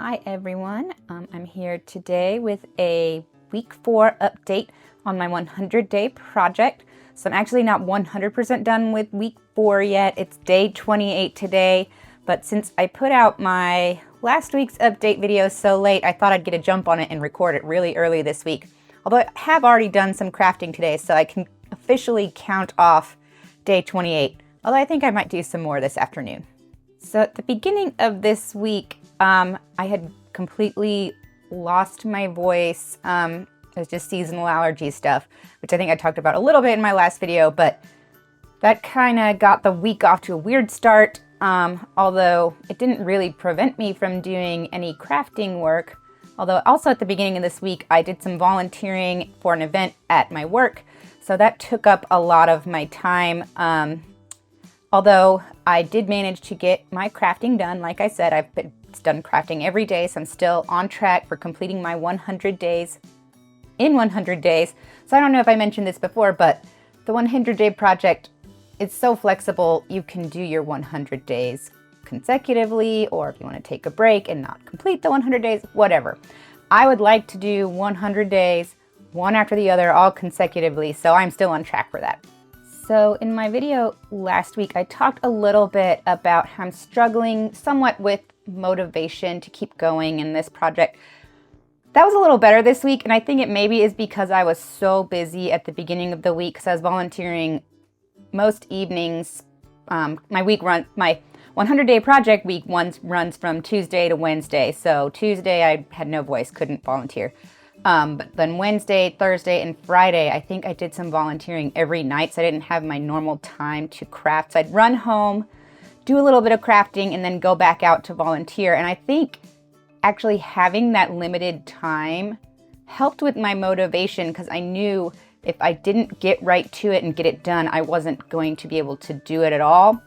Hi everyone, I'm here today with a week 4 update on my 100-day project. So I'm actually not 100% done with week 4 yet. It's day 28 today, but since I put out my last week's update video so late, I thought I'd get a jump on it and record it really early this week. Although I have already done some crafting today, so I can officially count off day 28, although I think I might do some more this afternoon. So at the beginning of this week, I had completely lost my voice. It was just seasonal allergy stuff, which I think I talked about a little bit in my last video, but that kind of got the week off to a weird start, although it didn't really prevent me from doing any crafting work. Although also at the beginning of this week, I did some volunteering for an event at my work, so that took up a lot of my time. Although I did manage to get my crafting done. Like I said, I've been done crafting every day, so I'm still on track for completing my 100 days in 100 days. So I don't know if I mentioned this before, but the 100-day project is so flexible. You can do your 100 days consecutively, or if you want to take a break and not complete the 100 days, whatever. I would like to do 100 days, one after the other, all consecutively, so I'm still on track for that. So in my video last week, I talked a little bit about how I'm struggling somewhat with motivation to keep going in this project. That was a little better this week, and I think it maybe is because I was so busy at the beginning of the week because I was volunteering most evenings. My 100-day project week runs from Tuesday to Wednesday. So Tuesday I had no voice, couldn't volunteer. But then Wednesday, Thursday, and Friday, I think I did some volunteering every night, so I didn't have my normal time to craft. So I'd run home, do a little bit of crafting, and then go back out to volunteer. And I think actually having that limited time helped with my motivation, because I knew if I didn't get right to it and get it done, I wasn't going to be able to do it at all.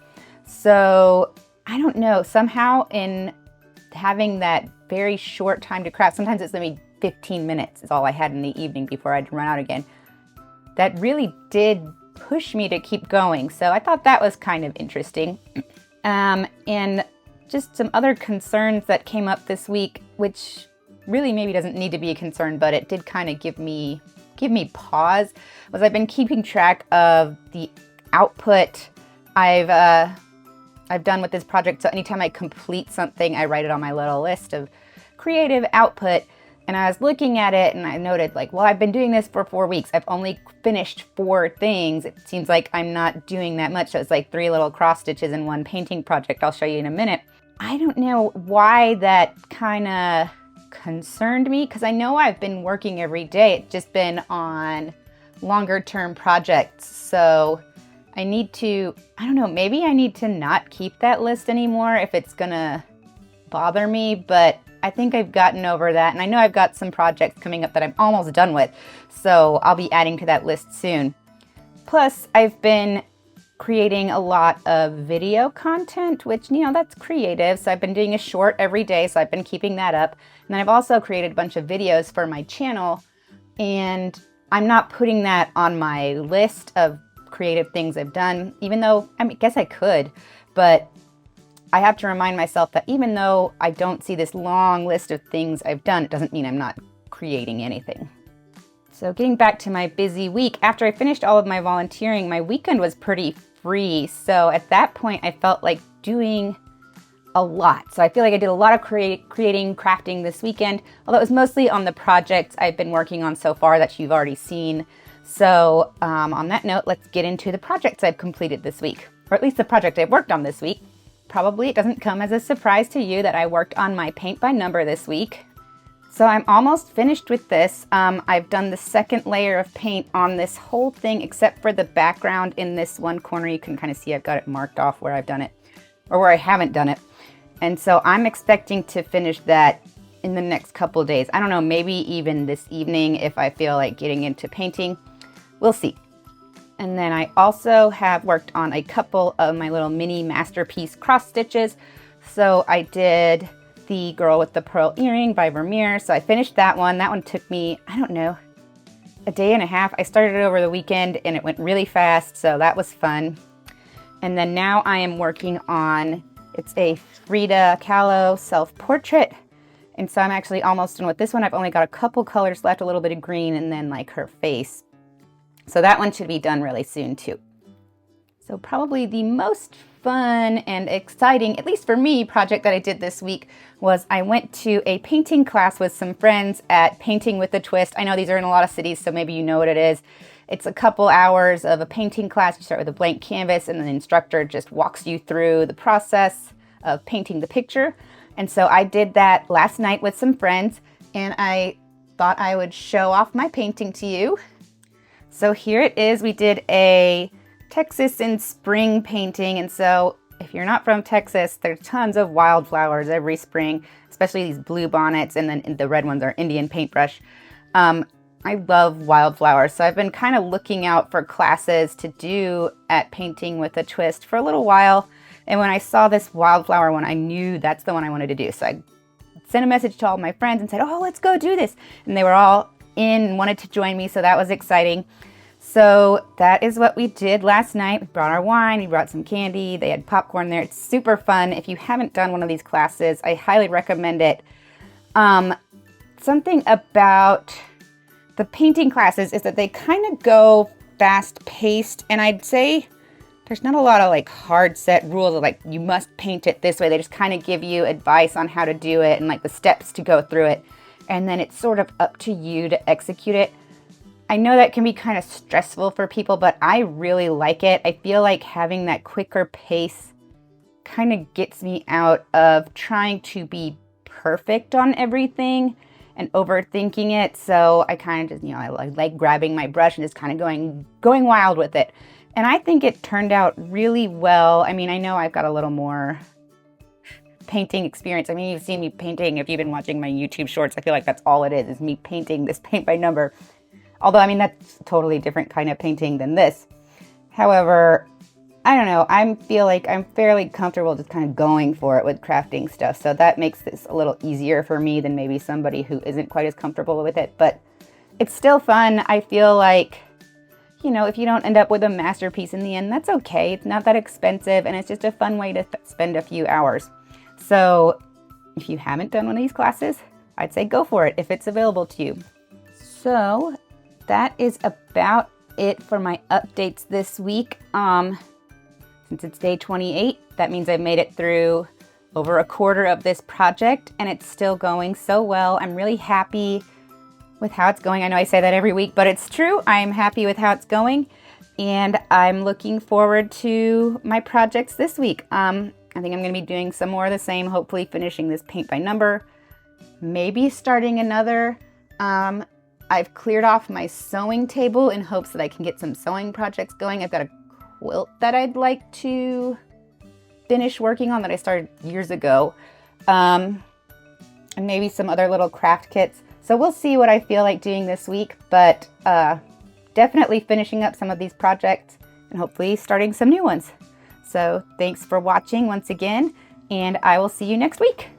So I don't know, somehow in having that very short time to craft, sometimes it's maybe 15 minutes is all I had in the evening before I'd run out again. That really did push me to keep going. So I thought that was kind of interesting. And just some other concerns that came up this week, which really maybe doesn't need to be a concern, but it did kind of give me pause, was I've been keeping track of the output I've done with this project. So anytime I complete something, I write it on my little list of creative output. And I was looking at it and I noted, like, well, I've been doing this for 4 weeks. I've only finished 4 things. It seems like I'm not doing that much. So it's like 3 little cross stitches in one painting project. I'll show you in a minute. I don't know why that kind of concerned me, because I know I've been working every day. It's just been on longer term projects. So I need to, I don't know, maybe I need to not keep that list anymore if it's gonna bother me, but I think I've gotten over that, and I know I've got some projects coming up that I'm almost done with, so I'll be adding to that list soon. Plus, I've been creating a lot of video content, which, you know, that's creative, so I've been doing a short every day, so I've been keeping that up. And then I've also created a bunch of videos for my channel, and I'm not putting that on my list of creative things I've done, even though, I guess I could, but I have to remind myself that even though I don't see this long list of things I've done, it doesn't mean I'm not creating anything. So getting back to my busy week, after I finished all of my volunteering, my weekend was pretty free. So at that point, I felt like doing a lot. So I feel like I did a lot of creating, crafting this weekend, although it was mostly on the projects I've been working on so far that you've already seen. So on that note, let's get into the projects I've completed this week, or at least the project I've worked on this week. Probably it doesn't come as a surprise to you that I worked on my paint by number this week. So I'm almost finished with this. I've done the second layer of paint on this whole thing except for the background in this one corner. You can kind of see I've got it marked off where I've done it or where I haven't done it. And so I'm expecting to finish that in the next couple of days. I don't know, maybe even this evening if I feel like getting into painting. We'll see. And then I also have worked on a couple of my little mini masterpiece cross stitches. So I did the Girl with the Pearl Earring by Vermeer. So I finished that one. That one took me, I don't know, a day and a half. I started it over the weekend and it went really fast. So that was fun. And then now I am working on, it's a Frida Kahlo self-portrait. And so I'm actually almost done with this one. I've only got a couple colors left, a little bit of green, and then like her face. So that one should be done really soon too. So probably the most fun and exciting, at least for me, project that I did this week was I went to a painting class with some friends at Painting with a Twist. I know these are in a lot of cities, so maybe you know what it is. It's a couple hours of a painting class. You start with a blank canvas and the instructor just walks you through the process of painting the picture. And so I did that last night with some friends, and I thought I would show off my painting to you. So here it is. We did a Texas in spring painting, and so if you're not from Texas, there's tons of wildflowers every spring, especially these blue bonnets, and then the red ones are Indian paintbrush. I love wildflowers, so I've been kind of looking out for classes to do at Painting with a Twist for a little while, and when I saw this wildflower one, I knew that's the one I wanted to do. So I sent a message to all my friends and said, oh, let's go do this, and they were all in and wanted to join me, so that was exciting. So that is what we did last night. We brought our wine, we brought some candy, they had popcorn there. It's super fun. If you haven't done one of these classes, I highly recommend it. Something about the painting classes is that they kind of go fast-paced, and I'd say there's not a lot of like hard set rules of like you must paint it this way. They just kind of give you advice on how to do it and like the steps to go through it, and then it's sort of up to you to execute it. I know that can be kind of stressful for people, but I really like it. I feel like having that quicker pace kind of gets me out of trying to be perfect on everything and overthinking it. So I kind of just, I like grabbing my brush and just kind of going wild with it. And I think it turned out really well. I mean, I know I've got a little more painting experience. I mean, you've seen me painting. If you've been watching my YouTube shorts, I feel like that's all it is me painting this paint by number. Although, I mean, that's a totally different kind of painting than this. However, I don't know. I feel like I'm fairly comfortable just kind of going for it with crafting stuff. So that makes this a little easier for me than maybe somebody who isn't quite as comfortable with it. But it's still fun. I feel like, if you don't end up with a masterpiece in the end, that's okay. It's not that expensive, and it's just a fun way to spend a few hours. So if you haven't done one of these classes, I'd say go for it if it's available to you. So that is about it for my updates this week. Since it's day 28, that means I've made it through over a quarter of this project, and it's still going so well. I'm really happy with how it's going. I know I say that every week, but it's true. I'm happy with how it's going, and I'm looking forward to my projects this week. I think I'm going to be doing some more of the same, hopefully finishing this paint by number, maybe starting another. I've cleared off my sewing table in hopes that I can get some sewing projects going. I've got a quilt that I'd like to finish working on that I started years ago. And maybe some other little craft kits. So we'll see what I feel like doing this week, but definitely finishing up some of these projects and hopefully starting some new ones. So thanks for watching once again, and I will see you next week.